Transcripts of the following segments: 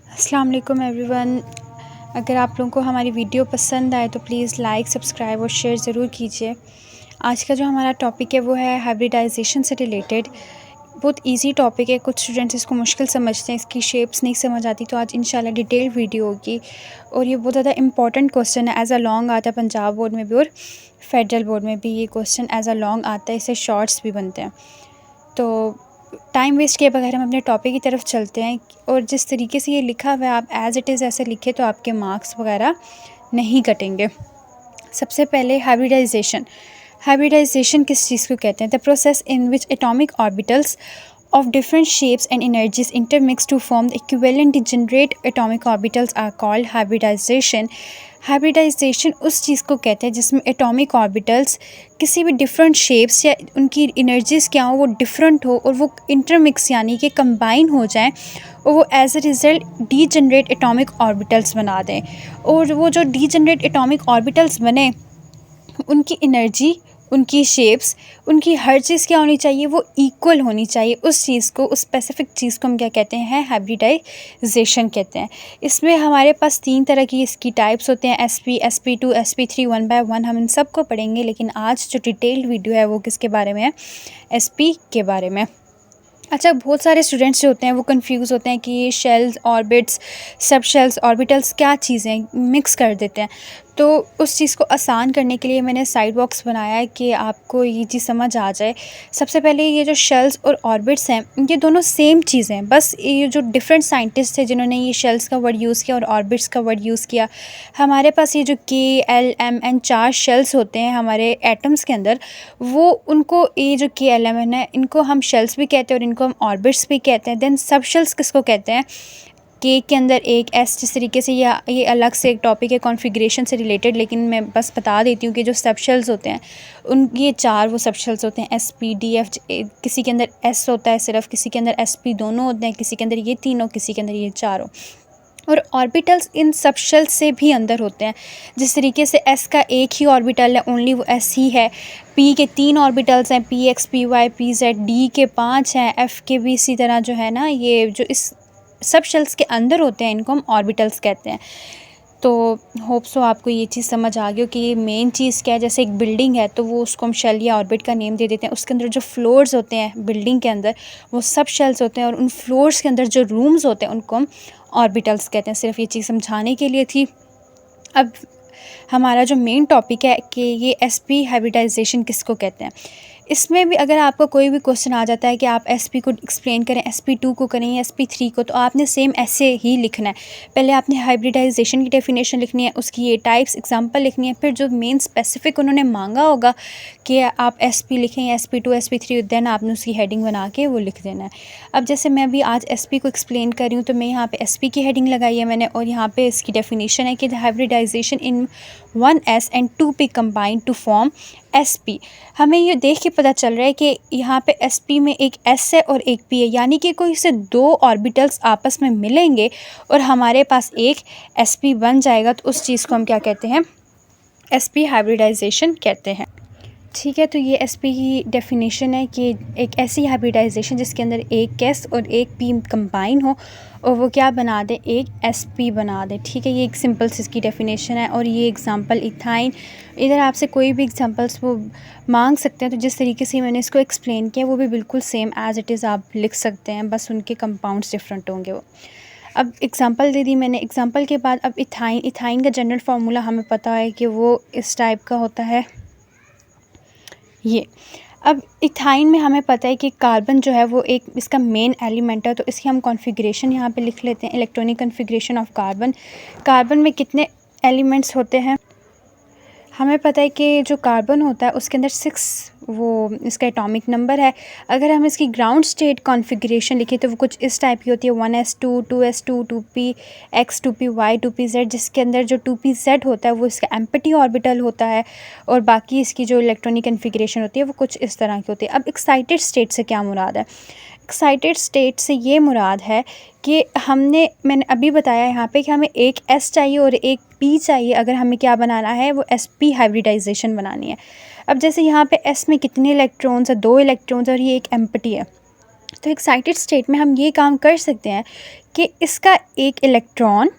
अस्सलाम वालेकुम एवरीवन। अगर आप लोगों को हमारी वीडियो पसंद आए तो प्लीज़ लाइक, सब्सक्राइब और शेयर ज़रूर कीजिए। आज का जो हमारा टॉपिक है वो है हाइब्रिडाइजेशन से रिलेटेड। बहुत इजी टॉपिक है, कुछ स्टूडेंट्स इसको मुश्किल समझते हैं, इसकी शेप्स नहीं समझ आती, तो आज इंशाल्लाह डिटेल वीडियो होगी। और ये बहुत ज़्यादा इंपॉर्टेंट क्वेश्चन है, एज़ अ लॉन्ग आता है पंजाब बोर्ड में भी और फेडरल बोर्ड में भी ये क्वेश्चन एज़ अ लॉन्ग आता है, इससे शॉर्ट्स भी बनते हैं। तो टाइम वेस्ट किए बगैर हम अपने टॉपिक की तरफ चलते हैं। और जिस तरीके से ये लिखा हुआ है आप एज़ इट इज़ ऐसे लिखे तो आपके मार्क्स वगैरह नहीं कटेंगे। सबसे पहले हाइब्रिडाइजेशन किस चीज़ को कहते हैं? The process in which atomic orbitals of different shapes and energies intermix to form the equivalent degenerate atomic orbitals are called hybridization. Hybridization उस चीज़ को कहते हैं जिसमें एटॉमिक ऑर्बिटल्स किसी भी डिफरेंट शेप्स या उनकी एनर्जीज़ क्या हो वो डिफरेंट हो और वो इंटरमिक्स यानी कि कंबाइन हो जाएं और वो as a result degenerate atomic orbitals बना दें। और वो जो डीजनरेट एटॉमिक ऑर्बिटल्स बने उनकी एनर्जी, उनकी शेप्स, उनकी हर चीज़ क्या होनी चाहिए, वो इक्वल होनी चाहिए। उस चीज़ को, उस स्पेसिफिक चीज़ को हम क्या कहते हैं? हाइब्रिडाइजेशन कहते हैं। इसमें हमारे पास 3 तरह की इसकी टाइप्स होते हैं, SP, SP2, SP3, 1 बाय 1 हम इन सब को पढ़ेंगे। लेकिन आज जो डिटेल्ड वीडियो है वो किसके बारे में है? SP के बारे में। अच्छा, बहुत सारे स्टूडेंट्स जो होते हैं वो कंफ्यूज होते हैं कि ये शेल्स, ऑर्बिट्स, सब शेल्स, ऑर्बिटल्स क्या चीज़ें मिक्स कर देते हैं। तो उस चीज़ को आसान करने के लिए मैंने साइड बॉक्स बनाया है कि आपको ये चीज़ समझ आ जाए। सबसे पहले ये जो शेल्स और ऑर्बिट्स हैं ये दोनों सेम चीज़ें हैं, बस ये जो डिफरेंट साइंटिस्ट थे जिन्होंने ये शेल्स का वर्ड यूज़ किया और ऑर्बिट्स का वर्ड यूज़ किया। हमारे पास ये जो KLMN 4 शेल्स होते हैं हमारे एटम्स के अंदर, वो उनको ये जो KLMN है इनको हम शेल्स भी कहते हैं और इनको हम ऑर्बिट्स भी कहते हैं। देन सब शेल्स किसको कहते हैं? के अंदर एक एस, जिस तरीके से ये अलग से एक टॉपिक है कॉन्फ़िगरेशन से रिलेटेड, लेकिन मैं बस बता देती हूँ कि जो सब शेल्स होते हैं उन ये 4 वो सब शेल्स होते हैं, SP, DF। किसी के अंदर S होता है सिर्फ, किसी के अंदर SP दोनों होते हैं, किसी के अंदर ये तीनों, किसी के अंदर ये चारों। और ऑर्बिटल्स इन सब शेल्स से भी अंदर होते हैं। जिस तरीके से S का एक ही ऑर्बिटल है, ओनली वो S ही है। P के 3 ऑर्बिटल्स हैं, PX, PY, PZ। D के 5 हैं, F के भी इसी तरह जो है ना, ये जो इस सब शेल्स के अंदर होते हैं इनको हम ऑर्बिटल्स कहते हैं। तो होप सो आपको ये चीज़ समझ आ गई हो कि ये मेन चीज़ क्या है। जैसे एक बिल्डिंग है तो वो उसको हम शेल या ऑर्बिट का नेम दे देते हैं। उसके अंदर जो फ्लोर्स होते हैं बिल्डिंग के अंदर वो सब शेल्स होते हैं और उन फ्लोर्स के अंदर जो रूम्स होते हैं उनको हम ऑर्बिटल्स कहते हैं। सिर्फ ये चीज़ समझाने के लिए थी। अब हमारा जो मेन टॉपिक है कि ये SP हाइब्रिडाइजेशन किसको कहते हैं। इसमें भी अगर आपको कोई भी क्वेश्चन आ जाता है कि आप SP को एक्सप्लेन करें, SP2 को करें या SP3 को, तो आपने सेम ऐसे ही लिखना है। पहले आपने हाइब्रिडाइजेशन की डेफिनेशन लिखनी है, उसकी ये टाइप्स, एग्जांपल लिखनी है, फिर जो मेन स्पेसिफिक उन्होंने मांगा होगा कि आप SP लिखें या SP2, SP3, देन आपने उसकी हेडिंग बना के वो लिख देना है। अब जैसे मैं अभी आज SP को एक्सप्लेन कर रही हूँ तो मैं यहाँ पे SP की हेडिंग लगाई है मैंने, और यहाँ पे इसकी डेफिनेशन है कि the hybridization in 1S and 2P combined to form SP। हमें ये देख के पता चल रहा है कि यहाँ पे SP में एक S है और एक P है, यानी कि कोई से 2 ऑर्बिटल्स आपस में मिलेंगे और हमारे पास एक SP बन जाएगा। तो उस चीज़ को हम क्या कहते हैं? SP हाइब्रिडाइजेशन कहते हैं। ठीक है, तो ये SP की डेफिनेशन है कि एक ऐसी हाइब्रिडाइजेशन जिसके अंदर एक S और एक P कंबाइन हो और वो क्या बना दे? एक SP बना दे। ठीक है, ये एक सिंपल सी इसकी डेफिनेशन है। और ये एग्जांपल इथाइन, इधर आपसे कोई भी एग्जांपल्स वो मांग सकते हैं, तो जिस तरीके से मैंने इसको एक्सप्लेन किया वो भी बिल्कुल सेम एज़ इट इज़ आप लिख सकते हैं, बस उनके कंपाउंड्स डिफरेंट होंगे वो। अब एग्जांपल दे दी मैंने, एग्जांपल के बाद अब इथाइन का जनरल फार्मूला हमें पता है कि वो इस टाइप का होता है ये। अब इथाइन में हमें पता है कि कार्बन जो है वो एक इसका मेन एलिमेंट है, तो इसकी हम कॉन्फ़िगरेशन यहाँ पे लिख लेते हैं, electronic configuration of carbon. Carbon में कितने एलिमेंट्स होते हैं? हमें पता है कि जो कार्बन होता है उसके अंदर 6 वो इसका एटॉमिक नंबर है। अगर हम इसकी ग्राउंड स्टेट कॉन्फ़िगरेशन लिखें तो वो कुछ इस टाइप की होती है, 1s2, 2s2, 2px, 2py, 2pz, जिसके अंदर जो 2pz होता है वो इसका एम्प्टी ऑर्बिटल होता है और बाकी इसकी जो इलेक्ट्रॉनिक कॉन्फ़िगरेशन होती है वो कुछ इस तरह की होती है। अब एक्साइटेड स्टेट से क्या मुराद है? एक्साइटेड स्टेट से ये मुराद है कि मैंने अभी बताया यहाँ पे कि हमें एक S चाहिए और एक P चाहिए। अगर हमें क्या बनाना है? वो SP हाइब्रिडाइजेशन बनानी है। अब जैसे यहाँ पे S में कितने इलेक्ट्रॉन्स है? 2 इलेक्ट्रॉन्स और ये एक एम्प्टी है। तो एक्साइटेड स्टेट में हम ये काम कर सकते हैं कि इसका एक इलेक्ट्रॉन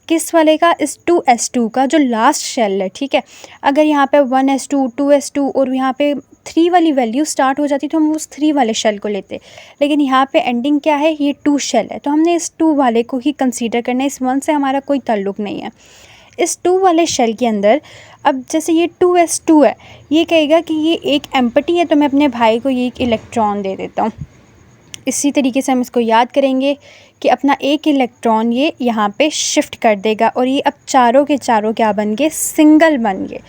किस वाले का, इस 2s2 का जो लास्ट शेल है, ठीक है। अगर यहाँ पे 1s2 2s2 और यहाँ पे 3 वाली वैल्यू स्टार्ट हो जाती तो हम उस 3 वाले शेल को लेते, लेकिन यहाँ पे एंडिंग क्या है, ये 2 शेल है, तो हमने इस 2 वाले को ही कंसीडर करना है। इस 1 से हमारा कोई ताल्लुक़ नहीं है। इस 2 वाले शेल के अंदर अब जैसे ये 2s2 है, ये कहेगा कि ये एक एम्प्टी है, तो मैं अपने भाई को ये एक इलेक्ट्रॉन दे देता हूँ। इसी तरीके से हम इसको याद करेंगे कि अपना एक इलेक्ट्रॉन ये यहाँ पे शिफ्ट कर देगा और ये अब चारों के चारों क्या बन गए, सिंगल बन गए।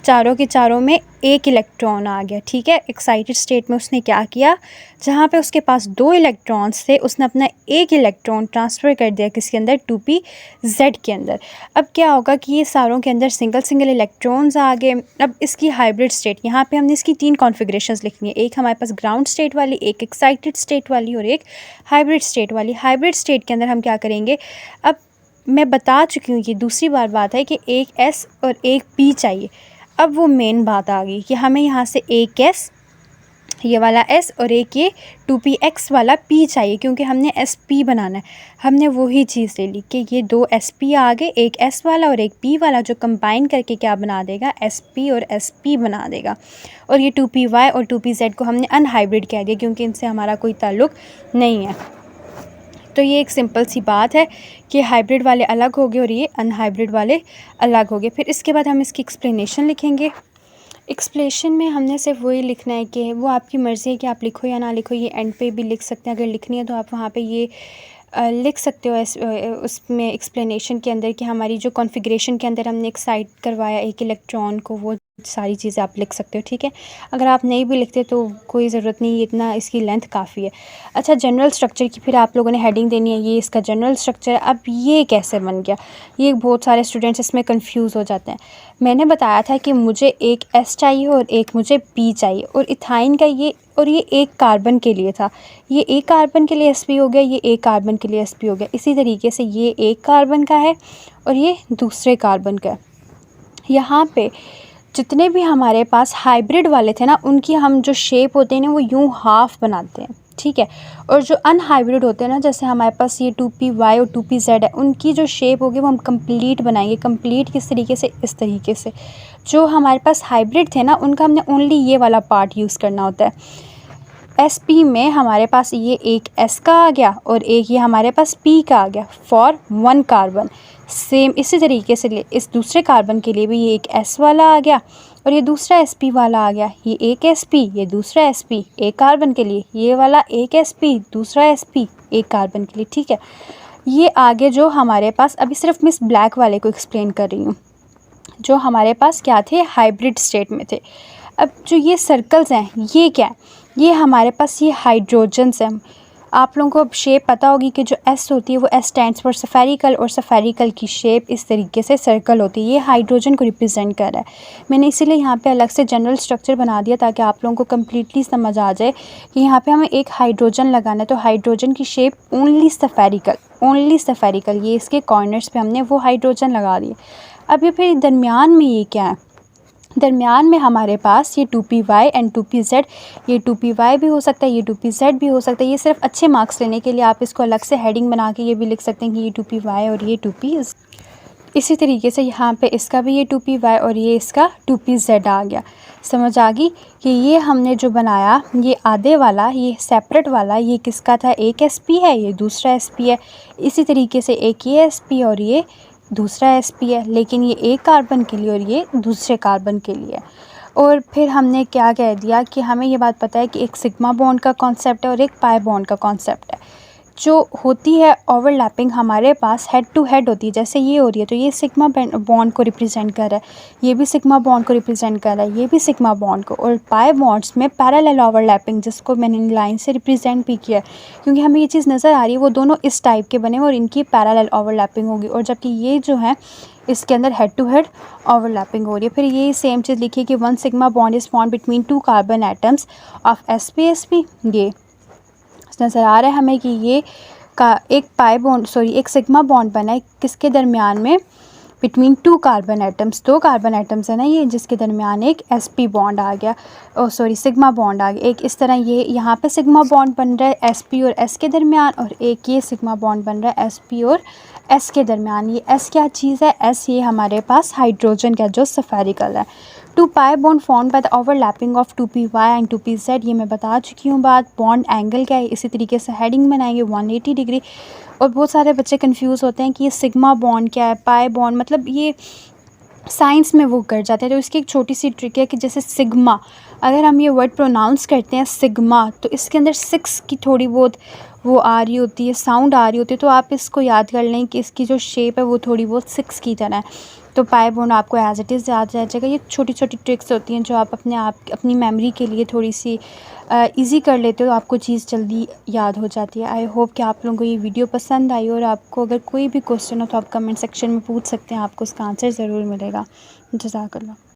चारों के चारों में एक इलेक्ट्रॉन आ गया, ठीक है। एक्साइटेड स्टेट में उसने क्या किया, जहाँ पे उसके पास 2 इलेक्ट्रॉन्स थे उसने अपना एक इलेक्ट्रॉन ट्रांसफ़र कर दिया किसके अंदर, 2p-Z के अंदर। अब क्या होगा कि ये सारों के अंदर सिंगल सिंगल इलेक्ट्रॉन्स आ गए। अब इसकी हाइब्रिड स्टेट, यहाँ पे हमने इसकी 3 कॉन्फ़िगरेशंस लिखनी है, एक हमारे पास ग्राउंड स्टेट वाली, एक एक्साइटेड स्टेट वाली और एक हाइब्रिड स्टेट वाली। हाइब्रिड स्टेट के अंदर हम क्या करेंगे, अब मैं बता चुकी हूँ, ये दूसरी बात है कि एक S और एक P चाहिए। अब वो मेन बात आ गई कि हमें यहाँ से एक S, ये वाला S और एक ये 2px वाला P चाहिए, क्योंकि हमने sp बनाना है। हमने वही चीज़ ले ली कि ये 2 sp आ गए, एक S वाला और एक P वाला, जो कंबाइन करके क्या बना देगा, sp और sp बना देगा। और ये 2py और 2pz को हमने अनहाइब्रिड कह दिया, क्योंकि इनसे हमारा कोई ताल्लुक़ नहीं है। तो ये एक सिंपल सी बात है कि हाइब्रिड वाले अलग हो गए और ये अनहाइब्रिड वाले अलग हो गए। फिर इसके बाद हम इसकी एक्सप्लेनेशन लिखेंगे। एक्सप्लेनेशन में हमने सिर्फ वही लिखना है कि वो आपकी मर्ज़ी है कि आप लिखो या ना लिखो, ये एंड पे भी लिख सकते हैं। अगर लिखनी है तो आप वहाँ पे ये लिख सकते हो उसमें एक्सप्लेनेशन के अंदर कि हमारी जो कॉन्फ़िगरेशन के अंदर हमने एक्साइट करवाया एक इलेक्ट्रॉन को, वो सारी चीज़ें आप लिख सकते हो, ठीक है। अगर आप नहीं भी लिखते तो कोई ज़रूरत नहीं, इतना इसकी लेंथ काफ़ी है। अच्छा, जनरल स्ट्रक्चर की फिर आप लोगों ने हेडिंग देनी है, ये इसका जनरल स्ट्रक्चर है। अब ये कैसे बन गया, ये बहुत सारे स्टूडेंट्स इसमें कंफ्यूज हो जाते हैं। मैंने बताया था कि मुझे एक S चाहिए और एक मुझे P चाहिए, और इथाइन का ये, और ये एक कार्बन के लिए था, ये एक कार्बन के लिए sp हो गया, ये एक कार्बन के लिए sp हो गया। इसी तरीके से ये एक कार्बन का है और ये दूसरे कार्बन का है। यहाँ पे जितने भी हमारे पास हाइब्रिड वाले थे ना, उनकी हम जो शेप होते हैं ना, वो यूँ हाफ़ बनाते हैं, ठीक है। और जो अनहाइब्रिड होते हैं ना, जैसे हमारे पास ये 2py और 2pz है, उनकी जो शेप होगी वो हम कंप्लीट बनाएंगे। कंप्लीट किस तरीके से, इस तरीके से। जो हमारे पास हाइब्रिड थे ना, उनका हमने ओनली ये वाला पार्ट यूज़ करना होता है। sp में हमारे पास ये एक S का आ गया और एक ये हमारे पास P का आ गया फॉर 1 कार्बन। सेम इसी तरीके से इस दूसरे कार्बन के लिए भी ये एक S वाला आ गया और ये दूसरा sp वाला आ गया। ये एक sp, ये दूसरा sp, एक कार्बन के लिए, ये वाला एक sp, दूसरा sp, एक कार्बन के लिए, ठीक है। ये आगे जो हमारे पास, अभी सिर्फ मैं इस ब्लैक वाले को एक्सप्लेन कर रही हूँ, जो हमारे पास क्या थे, हाइब्रिड स्टेट में थे। अब जो ये सर्कल्स हैं, ये क्या है, ये हमारे पास ये हाइड्रोजन्स हैं। आप लोगों को अब शेप पता होगी कि जो S होती है वो S स्टैंड्स फॉर सफेरिकल, और सफेरिकल की शेप इस तरीके से सर्कल होती है। ये हाइड्रोजन को रिप्रेजेंट कर रहा है। मैंने इसीलिए यहाँ पे अलग से जनरल स्ट्रक्चर बना दिया ताकि आप लोगों को कम्प्लीटली समझ आ जाए कि यहाँ पे हमें एक हाइड्रोजन लगाना है, तो हाइड्रोजन की shape only spherical, only spherical. ये इसके कॉर्नर्स पे हमने वो हाइड्रोजन लगा दिए। अब ये फिर दरमियान में ये क्या है, दरमियान में हमारे पास ये 2py एंड 2pz, ये 2py भी हो सकता है, ये 2pz भी हो सकता है। ये सिर्फ अच्छे मार्क्स लेने के लिए आप इसको अलग से हेडिंग बना के ये भी लिख सकते हैं कि ये 2py और ये 2pz। इसी तरीके से यहाँ पे इसका भी ये 2py और ये इसका 2pz आ गया। समझ आ गई कि ये हमने जो बनाया, ये आधे वाला, ये सेपरेट वाला, ये किसका था, एक sp है, ये दूसरा sp है। इसी तरीके से एक ये sp और ये दूसरा sp है, लेकिन ये एक कार्बन के लिए और ये दूसरे कार्बन के लिए। और फिर हमने क्या कह दिया कि हमें ये बात पता है कि एक सिग्मा बॉन्ड का कॉन्सेप्ट है और एक पाई बॉन्ड का कॉन्सेप्ट है। जो होती है ओवरलैपिंग हमारे पास हेड टू हेड होती है, जैसे ये हो रही है तो ये सिग्मा बॉन्ड को रिप्रेजेंट कर रहा है, ये भी सिग्मा बॉन्ड को रिप्रेजेंट कर रहा है, ये भी सिग्मा बॉन्ड को। और पाई बॉन्ड्स में पैरेलल ओवरलैपिंग, जिसको मैंने लाइन से रिप्रेजेंट भी किया है, क्योंकि हमें ये चीज़ नज़र आ रही है वो दोनों इस टाइप के बने और इनकी पैरेलल ओवरलैपिंग होगी। और जबकि ये जो है इसके अंदर हेड टू हेड ओवरलैपिंग हो रही है। फिर ये सेम चीज़ लिखिए कि 1 sigma bond is formed between 2 carbon atoms of sp ये नज़र आ रहा है हमें कि ये का एक पाई बॉन्ड, सॉरी एक सिग्मा बॉन्ड बना है किसके दरमियान में, बिटवीन टू कार्बन एटम्स, दो कार्बन एटम्स है ना ये, जिसके दरमियान एक sp बॉन्ड आ गया, सिग्मा बॉन्ड आ गया। एक इस तरह ये यहाँ पे सिग्मा बॉन्ड बन रहा है sp और s के दरमियान, और एक ये सिग्मा बॉन्ड बन रहा है sp और s के दरमियान। ये s क्या चीज़ है? s ये हमारे पास हाइड्रोजन का जो स्फेरिकल है। 2 pi bond formed by the overlapping of 2py and 2pz, ये मैं बता चुकी हूँ बात। बॉन्ड एंगल क्या है, इसी तरीके से हेडिंग बनाएंगे 180 डिग्री। और बहुत सारे बच्चे कंफ्यूज होते हैं कि ये सिग्मा बॉन्ड क्या है, पाई बॉन्ड, मतलब ये साइंस में वो कर जाते हैं। तो इसकी एक छोटी सी ट्रिक है कि जैसे सिग्मा, अगर हम ये वर्ड प्रोनाउंस करते हैं सिग्मा, तो इसके अंदर 6 की थोड़ी बहुत वो आ रही होती है, साउंड आ रही होती है। तो आप इसको याद कर लें कि इसकी जो शेप है वो थोड़ी बहुत 6 की तरह है। तो पाई बॉन्ड आपको एज इट इज़ याद रह जाएगा। ये छोटी छोटी ट्रिक्स होती हैं जो आप अपनी मेमोरी के लिए थोड़ी सी इजी कर लेते हो, तो आपको चीज़ जल्दी याद हो जाती है। आई होप कि आप लोगों को ये वीडियो पसंद आई, और आपको अगर कोई भी क्वेश्चन हो तो आप कमेंट सेक्शन में पूछ सकते हैं, आपको उसका आंसर ज़रूर मिलेगा। जज़ाकल्लाह।